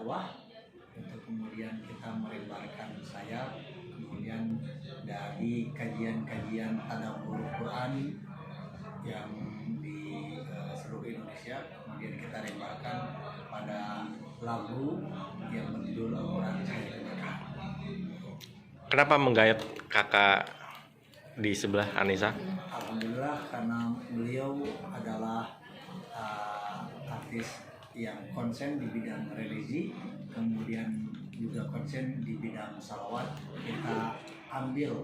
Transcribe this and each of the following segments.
dakwah, untuk kemudian kita melebarkan sayap, kemudian dari kajian-kajian tadabbur Quran yang di seluruh Indonesia, kemudian kita lebarkan pada lagu yang berjudul Al-Quran Saya Keberkahan. Kenapa menggayat kakak di sebelah Anissa? Alhamdulillah karena beliau adalah artis yang konsen di bidang religi, kemudian juga konsen di bidang salawat. Kita ambil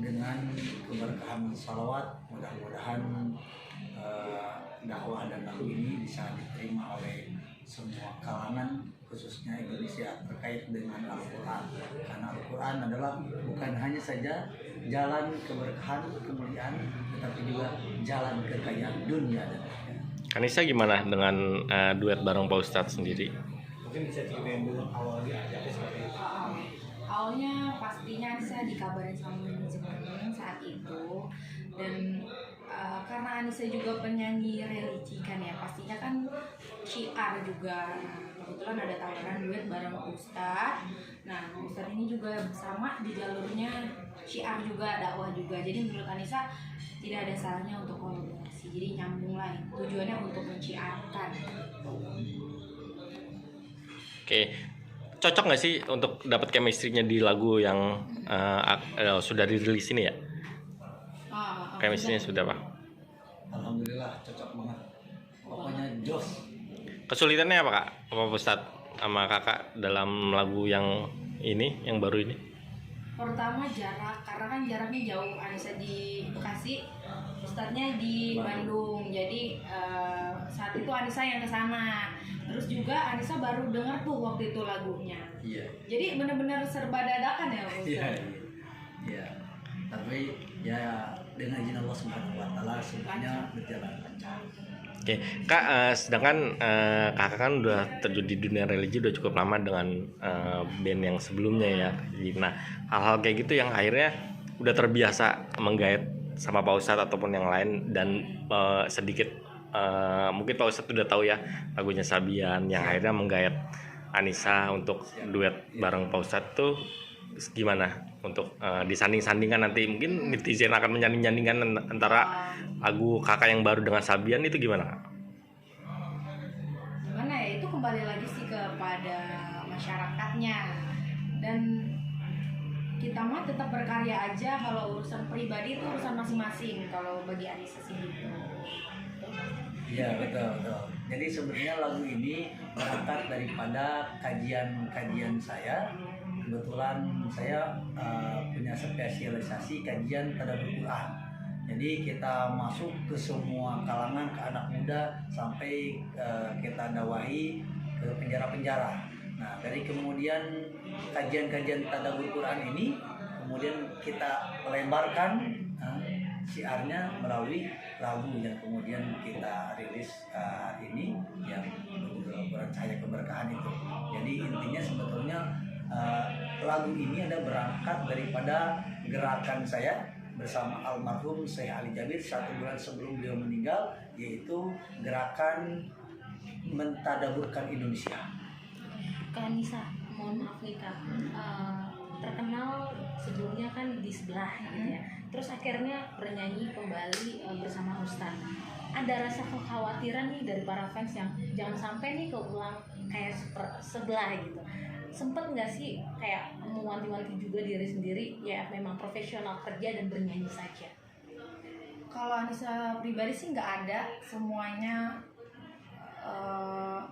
dengan keberkahan salawat, mudah-mudahan dakwah dan lagu ini bisa diterima oleh semua kalangan, khususnya Indonesia, terkait dengan Al-Quran. Karena Al-Quran adalah bukan hanya saja jalan keberkahan, kemuliaan, tetapi juga jalan kekayaan dunia dan akhirat. Anissa gimana dengan duet bareng Pak Ustadz sendiri? Mungkin bisa ceritain dulu awalnya aja seperti itu. Awalnya pastinya Anissa dikabarin sama manajemen saat itu, dan karena Anissa juga penyanyi religi kan ya, pastinya kan syiar juga. Kebetulan ada tawaran duet bareng Ustadz. Nah, Ustadz ini juga sama di jalurnya syiar juga, dakwah juga. Jadi menurut Anissa tidak ada salahnya untuk kolaborasi. Jadi nyambung lah, tujuannya untuk menciarkan. Oke, cocok nggak sih untuk dapat chemistry-nya di lagu yang sudah dirilis ini ya? Chemistry-nya sudah, Pak? Alhamdulillah cocok banget. Pokoknya jos. Kesulitannya apa, Kak? Pak Ustadz sama kakak dalam lagu yang ini, yang baru ini? Pertama jarak, karena kan jaraknya jauh. Anissa di Bekasi, Ustadznya di Bandung. Jadi saat itu Anissa yang kesana. Terus juga Anissa baru dengar tuh waktu itu lagunya. Iya. Jadi benar-benar serba dadakan ya Ustadz. Iya. Iya. Tapi ya dengan izin Allah Subhanahu wa taala semuanya berjalan lancar. Oke, Kak, sedangkan kakak kan udah terjun di dunia religi udah cukup lama dengan band yang sebelumnya ya. Nah, hal-hal kayak gitu yang akhirnya udah terbiasa menggait sama Pak Ustadz ataupun yang lain, dan sedikit mungkin Pak Ustadz udah tahu ya lagunya Sabian yang akhirnya menggait Anissa untuk duet bareng Pak Ustadz tuh gimana untuk disanding-sandingkan nanti, mungkin netizen akan menyanding-nyandingkan antara lagu kakak yang baru dengan Sabian, itu gimana, Kak? Gimana ya, itu kembali lagi sih kepada masyarakatnya, dan kita mah tetap berkarya aja. Kalau urusan pribadi itu urusan masing-masing kalau bagi Anissa sih gitu. Iya, betul. Jadi sebenarnya lagu ini berangkat daripada kajian saya. Kebetulan saya punya spesialisasi kajian tadabbur Quran. Jadi kita masuk ke semua kalangan, ke anak muda, sampai kita dakwahi ke penjara-penjara. Nah, dari kemudian kajian-kajian tadabbur Quran ini kemudian kita lebarkan syiarnya melalui lagu yang kemudian kita rilis ini, yang berjudul Al-Quran Saya Keberkahan itu. Jadi intinya sebetulnya lagu ini ada berangkat daripada gerakan saya bersama almarhum Syekh Ali Jabir 1 bulan sebelum beliau meninggal, yaitu gerakan mentadaburkan Indonesia. Kak Anissa, mohon maaf nih Kak, terkenal sebelumnya kan di sebelah gitu ya, terus akhirnya bernyanyi kembali bersama Ustadz. Ada rasa kekhawatiran nih dari para fans yang jangan sampai nih keulang kayak sebelah gitu. Sempet nggak sih kayak mewanti-wanti juga diri sendiri, ya memang profesional kerja dan bernyanyi saja? Kalau Anissa pribadi sih nggak ada, semuanya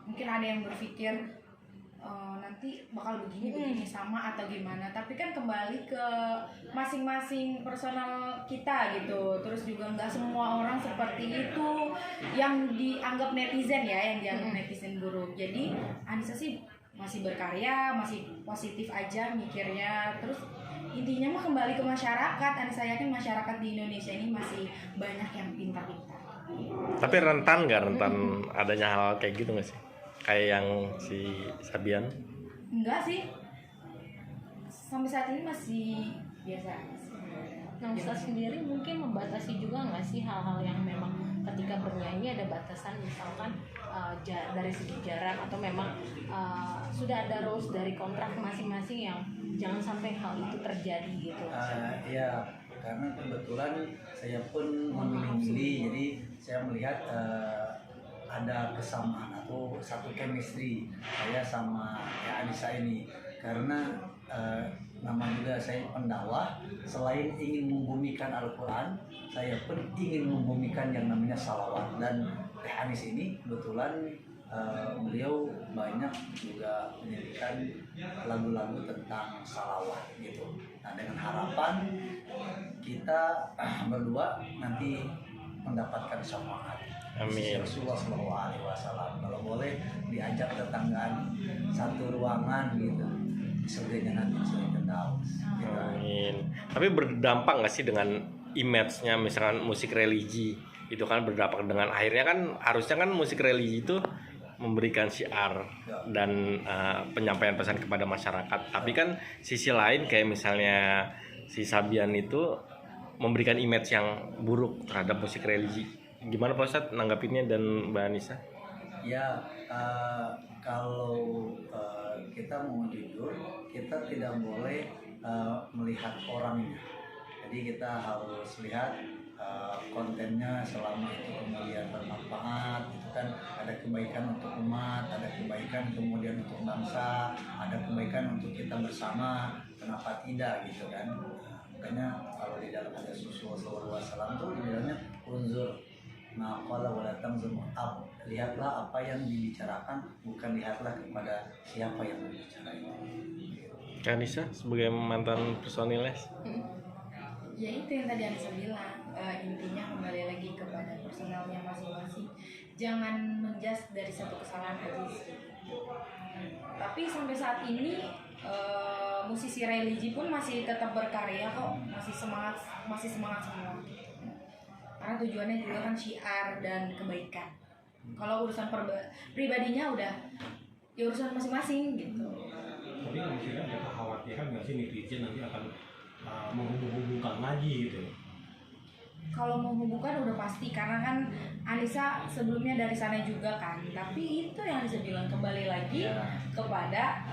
mungkin ada yang berpikir nanti bakal begini sama atau gimana, tapi kan kembali ke masing-masing personal kita gitu. Terus juga nggak semua orang seperti itu yang dianggap netizen ya, yang dianggap netizen buruk. Jadi Anissa sih masih berkarya, masih positif aja mikirnya. Terus intinya mah kembali ke masyarakat. Anissa yakin masyarakat di Indonesia ini masih banyak yang pintar-pintar. Tapi rentan adanya hal kayak gitu nggak sih? Kayak yang si Sabian? Enggak sih, sampai saat ini masih biasa. Nah, Ustadz sendiri mungkin membatasi juga nggak sih hal-hal yang memang ketika bernyanyi ada batasan, misalkan dari segi jarak atau memang sudah ada rules dari kontrak masing-masing yang jangan sampai hal itu terjadi gitu? Ya, karena kebetulan saya pun memilih-milih, jadi saya melihat ada kesamaan atau satu chemistry saya sama ya Anissa ini, karena nama juga saya pendakwah, selain ingin membumikan Al-Quran, saya pun ingin membumikan yang namanya salawat. Dan Teh Anis ini kebetulan beliau banyak juga menyanyikan lagu-lagu tentang salawat gitu. Nah, dengan harapan kita berdua nanti mendapatkan syafaat. Amin. Rasulullah SAW kalau boleh diajak tetanggaan satu ruangan gitu, surganya nanti surga Firdaus. Gitu. Amin. Tapi berdampak nggak sih dengan image-nya misalkan musik religi itu kan berdampak dengan akhirnya kan harusnya kan musik religi itu memberikan syiar dan penyampaian pesan kepada masyarakat. Tapi kan sisi lain kayak misalnya si Sabian itu memberikan image yang buruk terhadap musik religi. Gimana Pak Ustadz nanggapinnya dan Mbak Anissa? Ya, kalau kita mau jujur, kita tidak boleh melihat orangnya. Jadi kita harus lihat kontennya, selama itu kemudian bermanfaat, itu kan ada kebaikan untuk umat, ada kebaikan kemudian untuk bangsa, ada kebaikan untuk kita bersama, kenapa tidak gitu kan. Makanya kalau di dalam hadis Rasulullah SAW itu dibilangnya unzur maqala wa la tanzur mu'ab, lihatlah apa yang dibicarakan, bukan lihatlah kepada siapa yang berbicara itu. Kak Anissa sebagai mantan personil les. Ya itu yang tadi Anissa bilang, intinya kembali lagi kepada personalnya masing-masing, jangan menjudge dari satu kesalahan aja sih. Tapi sampai saat ini musisi religi pun masih tetap berkarya kok, masih semangat semua. Karena tujuannya juga kan syiar dan kebaikan. Kalau urusan pribadinya udah ya urusan masing-masing gitu. Tapi nggak sih ada kekhawatiran nggak sih netizen nanti akan menghubungkan lagi gitu? Kalau menghubungkan udah pasti, karena kan Anissa sebelumnya dari sana juga kan. Tapi itu yang Anissa bilang, kembali lagi kepada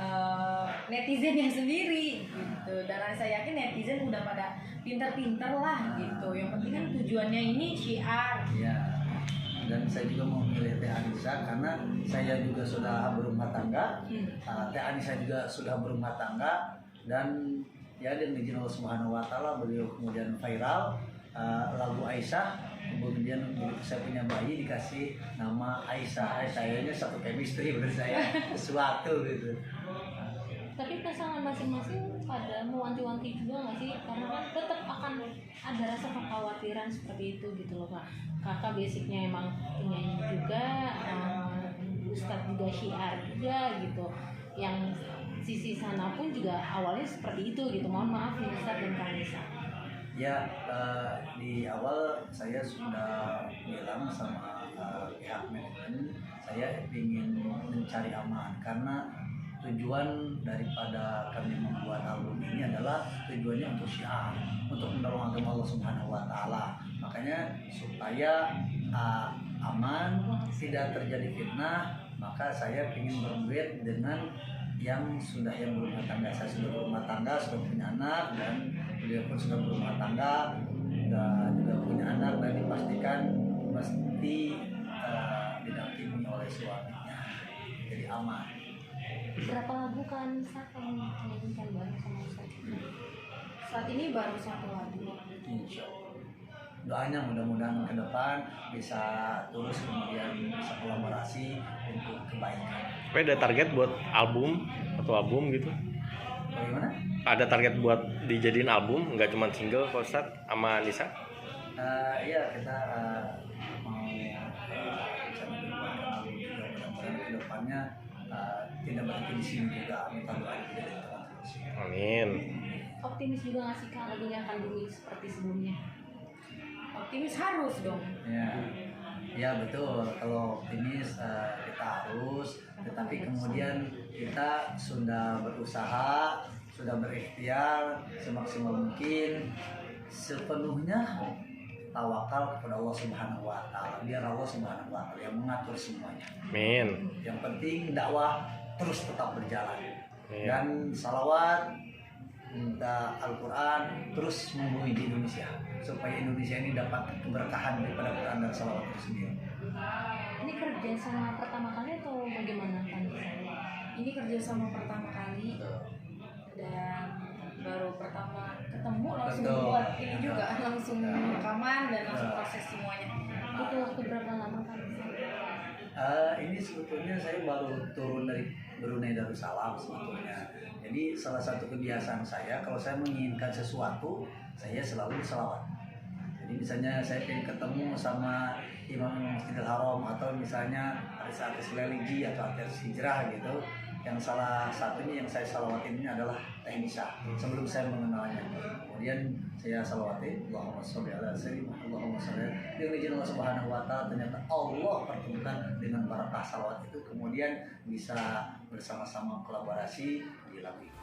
netizen yang sendiri gitu. Dan Anissa yakin netizen udah pada pinter-pinter lah gitu. Yang penting kan tujuannya ini syiar. Ya, dan saya juga mau memilih Teh Anissa karena saya juga sudah berumah tangga, Teh Anissa juga sudah berumah tangga, dan ya dengan izin Allah Subhanahu Wa Taala beliau kemudian viral. Lagu Aisyah, kemudian begitu saya punya bayi dikasih nama Aisyah. Kayaknya satu chemistry menurut saya, sesuatu gitu. Tapi pasangan masing-masing pada mewanti-wanti juga nggak sih? Karena kan tetap akan ada rasa kekhawatiran seperti itu gitu loh Kak. Kakak basicnya emang penyanyi juga, Ustadz juga syiar juga gitu. Yang sisi sana pun juga awalnya seperti itu gitu. Mohon maaf nih Ustadz dan Kak Anissa. Ya, di awal saya sudah bilang sama pihak manajemen, saya ingin mencari aman karena tujuan daripada kami membuat album ini adalah tujuannya untuk syiar, untuk mendorong agama Allah Subhanahu Wa Taala. Makanya supaya aman, tidak terjadi fitnah, maka saya ingin berduet dengan yang berumah tangga. Saya sudah berumah tangga, sudah punya anak, dan beliau pun sudah berumah tangga dan juga punya anak, dan dipastikan mesti didampingi oleh suaminya, jadi aman. Berapa lagu kan Ustadz yang menyanyikan bareng sama Ustadz? Saat ini baru satu lagu. Insya Allah. Doanya mudah-mudahan ke depan bisa terus kemudian bisa kolaborasi untuk kebaikan. Tapi ada target buat album atau album gitu? Bagaimana? Ada target buat dijadiin album, nggak cuma single Pak Ustadz sama Anissa? Iya, kita mau bisa membuat album juga, mudah-mudahan ke depannya tidak berhenti di sini juga, minta doa juga dari teman-teman. Amin. Optimis juga nggak sih Kak lagunya akan booming seperti sebelumnya? Optimis harus dong. Ya betul. Kalau optimis kita harus, tetapi kemudian kita sudah berusaha, sudah berikhtiar semaksimal mungkin, sepenuhnya tawakal kepada Allah Subhanahu wa taala. Biar Allah Subhanahu wa taala yang mengatur semuanya. Amin. Yang penting dakwah terus tetap berjalan. Iya. Dan salawat, minta Al-Quran terus membumi di Indonesia supaya Indonesia ini dapat keberkahan daripada Quran dan salawat itu sendiri. Ini kerja sama pertama kali atau bagaimana Pak Nisa? Ini kerjasama pertama kali dan baru pertama ketemu langsung Betul. buat ini juga langsung rekaman dan langsung proses semuanya. Butuh waktu berapa lama Pak Nisa? Ini sebetulnya saya baru turun dari Brunei Darussalam sebetulnya. Jadi salah satu kebiasaan saya kalau saya menginginkan sesuatu, saya selalu selawat. Jadi misalnya saya ingin ketemu sama Imam Masjidil Haram atau misalnya artis-artis religi atau artis hijrah gitu, yang salah satunya yang saya salawatin ini adalah Teh Nisa sebelum saya mengenalnya. Kemudian saya salawatin Allahumma sholli ala sayyidina Allahumma sholli dengan izin Allah Subhanahu wa taala, ternyata Allah pertemukan dengan barakah salawat itu, kemudian bisa bersama-sama kolaborasi di lagu itu.